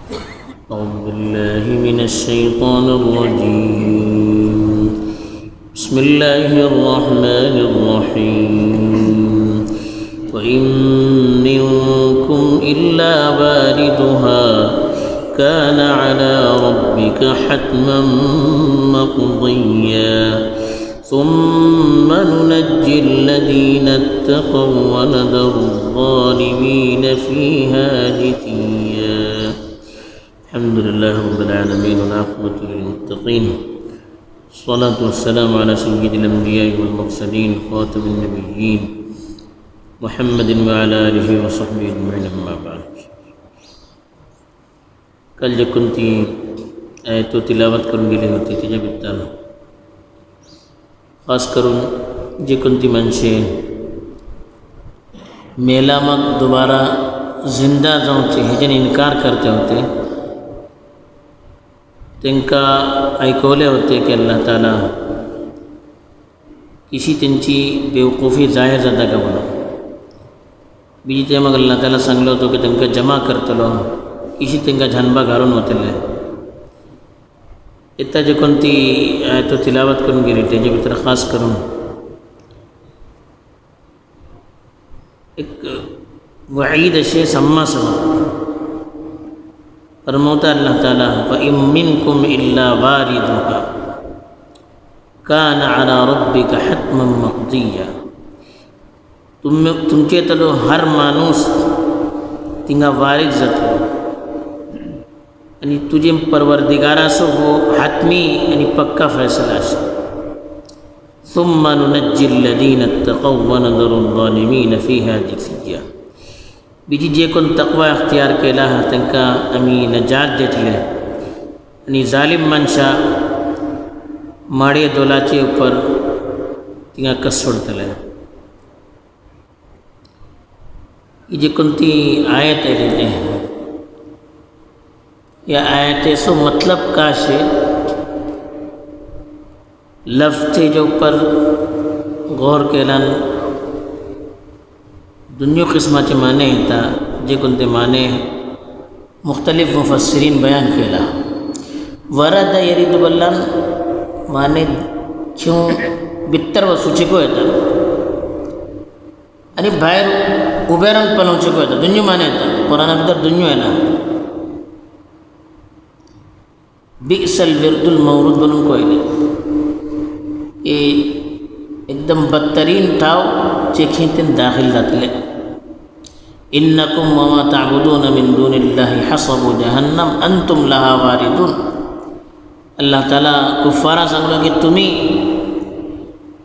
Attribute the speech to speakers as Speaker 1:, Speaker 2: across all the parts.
Speaker 1: أعوذ بالله من الشيطان الرجيم بسم الله الرحمن الرحيم وإن منكم إلا واردها كان على ربك حتما مقضيا ثم ننجي الذين اتقوا ونذر الظالمين فيها جثيا الحمد لله رب العالمين والعاقبة للمتقين الصلاة والسلام على سيد الأنبياء والمرسلين خاتم النبيين محمد وعلى آله وصحبه أجمعين أما بعد कल जो कोणती आयतो तिलावत करून गेली होती त्याच्या निमित्तानं खास करून जी कोणती माणसे मेलामक दोबारा जिंदा जाऊचे हेच्याने इन्कार करते होते त्यांका ऐकवले होते की अल्लाह ताला किशी त्यांची बेवकूफ़ी जाहीर जाता का म्हणून बीजी ते मग अल्लाह ताला सांगलो होतो की त्यांका जमा करतलो किशी त्यांका झनबा घालून होतले इत्ता जे कोणती आयतो तिलावत करून गेली त्याच्या भितर खास करून एक वईद अशे सम्मासह फरमावता अल्लाह ताला वइन मिनकुम इल्ला वारिदुहा कान अला रब्बिका हत्मन मक़दिया तुमचे तलो हर माणूस तिंगा वारीद जातलो आणि तुझे परवरदिगाराचो हो हातमी आणि पक्का फैसला आसा सुम्मा नुनज्जी अल्लज़ीना इत्तक़व व नज़रु ज़ालिमीन फ़ीहा जिथिया बीजी जे कोण तकवा अख्तियार केला हा तांकां आमी नजात देतले आणि जालिम मनशा माडे दोलाचे उपर तिंगा कस सोडतले ही जी कोणती आयत आयलेली या आयतेचो मतलब का शे लफ्ज़ जे ऊपर गौर केल्यान दुनिया किस्माचे माने येता जे कोणते माने मुख्तलिफ मुफस्सिरीन बयान केला वरद यरीद बल्लान माने क्यों भितर वचूचेको येता आणि भायर उबे रावन पळोवचेको येता दुनिया माने येता कुराना भितर दुनिया येना बिसल विरदुल मौरूद बनून कोयले ये एकदम बदतरीन ठाव चेखींतन दाखिल जातले इन्नकुम वमा ताबुदून मिन दूनिल्लाहि हसबु जहन्नम अंतुम लहा वारिदून अल्लाह ताला कुफ्फारा सांगलो की तुम्ही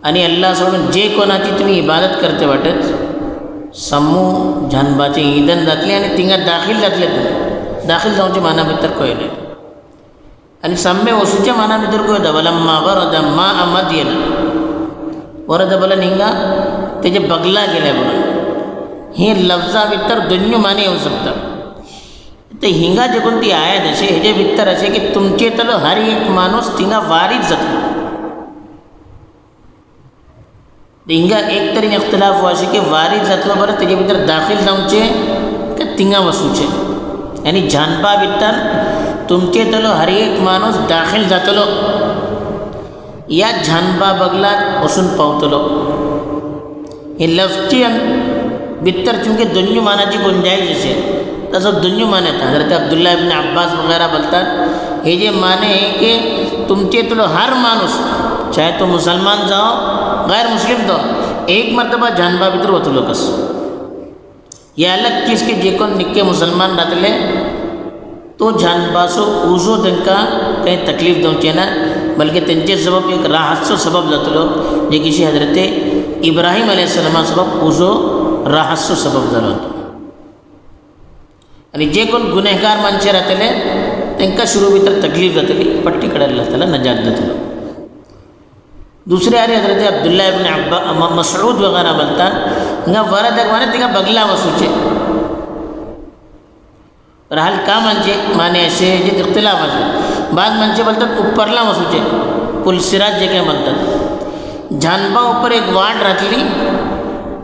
Speaker 1: आणि अल्लाह सोडून जे कोणाची तुम्ही इबादत करते वाटत समूह जानबाचे ईंधन जातले आणि तिंगा दाखिल जातले तुम्ही दाखिल जावचे माना भितर कोयले आणि सम्मे वसूच्या माना भितर कोयता वलम्मा वरद मा मदयन वरद बलन हिंगा तेजे बगला गेले बलन हे लफ्जा भितर दुनिया माने येऊ शकता ते हिंगा जे कोणती आयत असे हेजे भितर असे की तुमचे तलो हर एक माणूस तिंगा वारीद जातलो हिंगा एक तरी इख्तिलाफ हुआ की वारीद जातलो बरं तेजे भितर दाखिल जावचे की तिंगा वसूचे यानी जानबा भितर तुमचे तलो हर एक माणूस दाखिल जातलो या जानबा बगलात वसून पावतलो हे लफ्ज़ी भितर चूँकि दुनिया मानाची गुंजाइश असे तसं दुनिया माने हज़रत अब्दुल्ला इब्न अब्बास वगैरह बोलतात हे जे माने है कि तुमचे तलो हर माणूस चाहे तो मुसलमान जाओ गैर मुस्लिम तो एक मरतबा जानबा भितर वतलो कस ये अलग चीज़ के जे कोण निक्के मुसलमान राहतले तो जानबासो उजो त्यांका काही तकलीफ देवचे ना बल्कि त्यांचे सबब एक राहतचो सबब जातलो जे किशी हजरत इब्राहिम अलैहिस्सलामा सबब उजो राहतचो सबब जालो होतो आणि जे कोण गुन्हेगार माणसे राहतले त्यांका शुरू भितर तकलीफ जातली पट्टी कडायला त्याला नजात जातलो दुसरे आरे हजरत अब्दुल्ला इब्न मसऊद वगैरह बोलतात हिंगा वरद माने तिंगा बगला वसूचे राहल का माने असे जे इख्तिलाफ असे बाद माणसे बोलतात उपरला वसूचे पुलसिराज जे काय बोलतात जानबा ऊपर एक वाट राहतली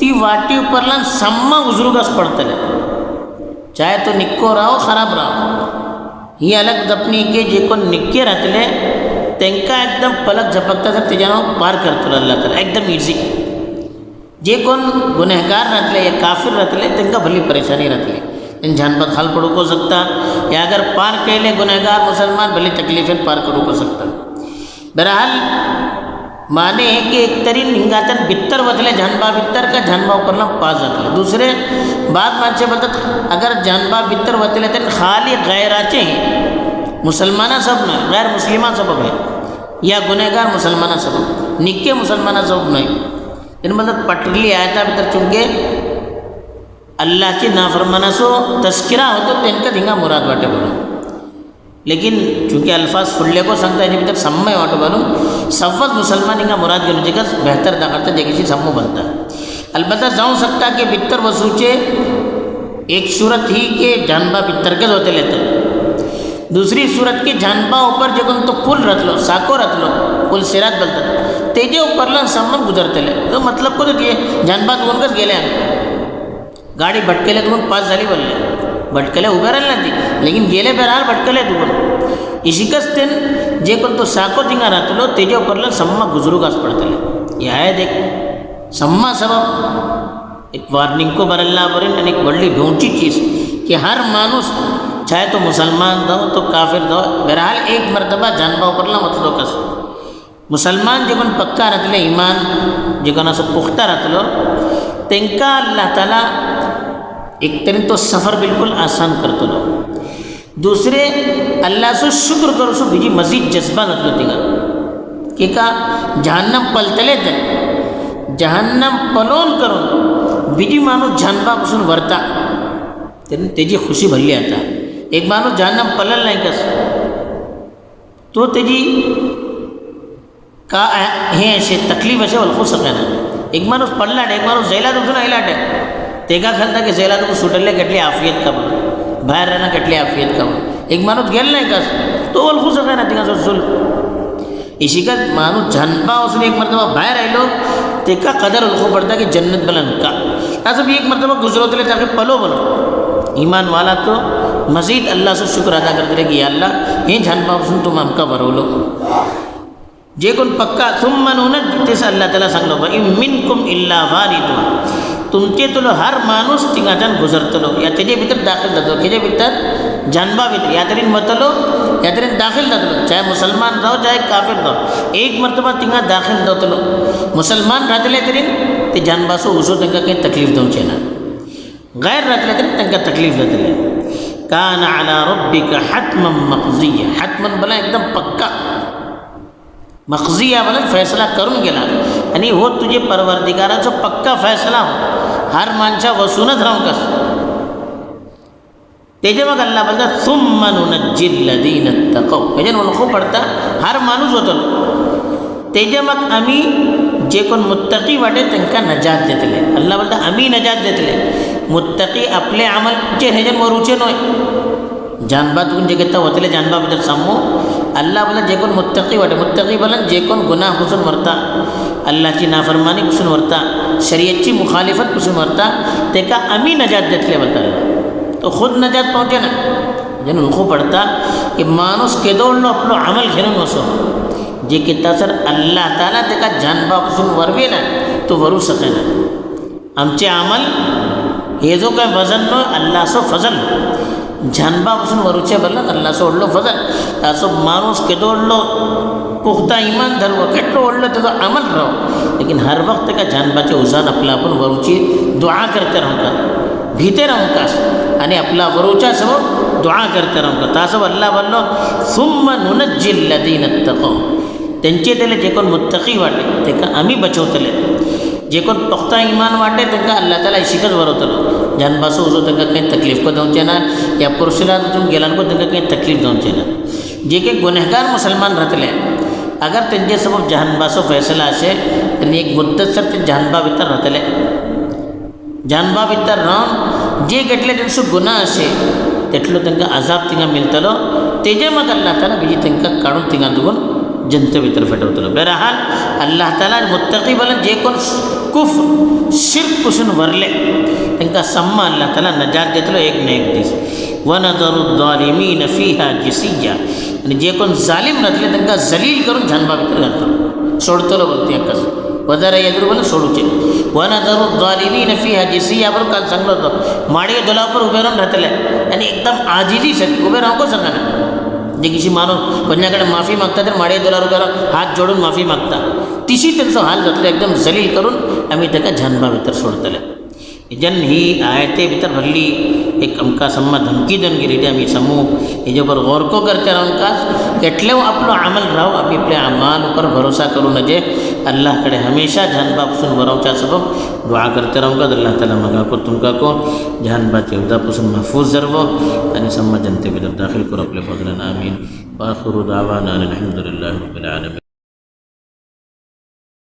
Speaker 1: ती वाटी उपरला सम्मा उजरूगास पडतले चाहे तो निक्को राहो खराब राहो ही अलग जपणी की जे कोण निक्के राहतले त्यांना एकदम पलक झपकता तर त्याच्यानं पार करतो अल्लाह ताला एकदम इझी. जे कोण गुन्हेगार राहतले या काफिर राहतले त्यांना भली परेशानी राहतली, त्यांनी जानबात हाल पडू को सकता या अगर पार केले गुन्हेगार मुसलमान भली तकलीफें पार करू को सकता. बहरहाल माने है कि एक तरीन हिंगातन बित्तर वतले जानबा बित्तर का जानबा ऊपरला पास जातले. दुसरे बात माणसे बोलतात अगर जानबा बित्तर वतले तर खाली गैराचे मुसलमाना सब नाही, गैर मुस्लिमा सबब है या गुन्हेगार मुसलमाना सबब, निक्के मुसलमाना सबब नाही. त्यांनी म्हणतात पटली आयता भितर चुंके अल्लाहची नाफरमानासो तस्किरा होतो त्यांना धिंगा मुराद वाटे बोलून. लेकिन चूँकि अल्फाज फुडले को सांगता याच्या भितर सम्मय वाटो बोलून सव्वत मुसलमान हिंगा मुराद घेऊन जे बेहतर दाखवता जेकीची सम्मो बनता. अलबत्ता जाऊ सकता कि बित्तर वसूचे एक सूरत ही के जानबा बित्तर के होते लेते, दूसरी सूरत की जानबा ऊपर जे कोण तो पुल रचलो साको रचलो पुल सिरात बोलतात तेजे ऊपरला सम्मन गुजरतेले. तो मतलब को तो जानबा दोनकच गेले गाडी भटकेले तुम्ही पास झाली बोलले भटकले उभे राहिले ना ती लेकिन गेले बहरहाल भटकले तुम्ही इशिकच ते जे कोण तो साको तिंगा राहतलो तेजे ऊपरला सम्मा गुजरूगास पडतले. हे आहे एक सम्मा सबब एक वार्निंग को बरल्ला बरेन आणि एक बड़ी ढोंची चीज़ कि हर मानुस चाहे तो मुसलमान दो तो काफिर दो बहरहाल एक मरतबा जानबा ऊपरला मतलो कस मुसलमान जे कोण पक्का राहतले ईमान जे कोण असं पुख्ता राहतलो त्यांका अल्लाह ताला एक तरी तो सफ़र बिल्कुल आसान करतो लो. दुसरे अल्लाह सो शुक्र करो सो बीजी मजीद जज्बा नतलो तिंगा कि का जहन्नम पलतले तर जहन्नम पलोन करून बीजी माणूस जहन्नमापासून वरता त्याची खुशी भरली आता. एक माणूस जहन्नम पलल नाही कस तो त्याची का हे असे तकलीफ असे ओळखू सकेना. एक माणूस पडला एक माणूस जैलात उठून आयलाट तेका खालता की जैलात सुटले कटली आफियत का बाहेर राहणं कटली आफियत का एक माणूस गेला नाही कस तो ओळखू सकेना तिका सुल इशिकत माणूस जानबा असून एक मरतबा बाहेर आयलो तेका कदर ओळखू पडता की जन्नत बलन का असं भी एक मरतबा गुजरवतले ताके पलो बोलो ईमान वाला तो मजीद अल्लाह से शुक्र अदा करते की अल्लाह हे जानबापासून तुम आमका बरवलो. जे कोण पक्का सुम्मनूनच तेच अल्लाह त्याला सांगलो इन मिनकुम इल्ला वारिदुहा तुमचे तुलो हर माणूस तिंगाच्यान गुजरतलो या तेजे भितर दाखल जातलो तेजे भितर जानबा भितर या तरीन मतलो या तरीन दाखल जातलो चाहे मुसलमान रहो चाहे काफिर रहो एक मरतबा तिंगा दाखल जातलो. मुसलमान राहतले तरीन ते जानबासो उसो त्यांना काही तकलीफ देऊचे ना गैर राहतले तरी त्यांना तकलीफ जातले. कान अला रब्बिका हतमन मक़ज़िया हतमन बोला एकदम पक्का मक़ज़िया बोला फैसला करून गेला आणि हो तुझे परवरदिगाराचा पक्का फैसला हो हर माणसा वसूनच राहू कस तेजे मग अल्लाह बोलता सुम्मा नुनज्जिल लदीन तक़व म्हणजे ओळखू पडता हर माणूस होतो तेजे मग आम्ही जे कोण मुत्तकी वाटे त्यांना नजात देतले. अल्लाह बोलता आम्ही नजात देतले. मुत्तकी आपले अमलचे हेजन वरूचे नोय जानबातून जे घेता होतले जानबा भितर सामो अल्लाह बोला जे कोण मुत्तकी वाटे मुत्तकी बोला जे कोण गुनाह पासून मरता अल्लाहची नाफरमानी पासून मरता शरीयतची मुखालिफत पासून मरता तेका आम्ही नजात देतले बोलता तो खुद नजात पहुँचे ना जन उनको पडता की माणूस केदोडलो आपलो अमल घेऊन वसो जे किता सर अल्लाह ताला तेका जानबापासून वरवे ना तो वरू सकेना. आमचे अमल हे जो काय वजन नो अल्लाह सो फजल जानबापासून वरूचे बल्ला अल्लाह सो ओढलो फजल तासो माणूस केदोडलो पुख्ता ईमान धरव केटलो ओढलो त्याचा अमल राहो लेकिन हर वक्त का जानबाचे उजान आपला आपण वरूची दुआ करते राहू का भीते राहू कास आणि आपला वरूच्या समोर दुआ करते राहू का तासो अल्लाह बोललो सुम्मा नुनज्जिल लदीन तक़व त्यांचे त्याला जे कोण मुत्तकी वाटे ते का आम्ही बचवतले जे कोण पुख्ता ईमान वाटे त्यांना अल्लाह ताला शिकत वरवतलो जानबासो उजो त्यांना काही तकलीफ को देऊचे ना या पुरुषाला तुम गेलांको त्यांना काही तकलीफ देऊचे ना. जे काही गुन्हेगार मुसलमान राहतले अगर त्यांचे सबब जानबासो फैसला असे त्यांनी एक मुद्दत सर ते जानबा भितर राहतले जानबा भितर राहून जे घेतले त्यांचो गुन्हा असे तेटलो त्यांना अजाब तिंगा मिळतलो तेजे मग अल्लाह ताला बीजी त्यांना काढून तिंगा दुगून जनते भितर फेटवतलो. बहरहाल अल्लाह ताला मुत्तकी बोलन जे कोण कुफ शिर्क पासून वरले त्यांना सम्मा अल्लाह ताला नजात देतलो एक न एक दीस. वनदरुद्दालिमीन फीहा जिसिया, आणि जे कोण जालिम नसले त्यांना जलील करून झानबा भितर घालतलो, सोडतलो बोलते कसं वजारा येदरू बोल सोडूचे. वनदरुद्दालिमीन फीहा जिसिया बरोबर काल सांगलो होतो, माडे दोलापर उभे राहून राहतले आणि एकदम आजिजी सगळी उभे राहू को सांगा ना. जे किसी माणूस कोणाकडे माफी मागता तर माडे दोलार उभे राहून हात जोडून माफी मागता, तिशी त्यांचा हाल जातलो एकदम जलील करून आम्ही त्याका झानबा भितर सोडतले. जन ही आयते भितर भरली एक आमकां सम्मा धमकी देवन गेली ती आमी समूह हेजे पर गौर को करते रावनकाच केटलेव आपलो अमल राव आमी आपल्या अमाल ऊपर भरोसा करूं नजे अल्लाह कड़े हमेशा जानबा पासून वरावच्या सबब दुआ करते रावनकाच अल्लाह ताला म्हाका को तुमकां को जानबाच्या युद्धा पासून महफूज धरवो आनी सम्मा जनते भितर दाखील करूं आपल्या फजलान आमीन. व आखिरु दावाना अनिल हम्दुलिल्लाहि रब्बिल आलमीन.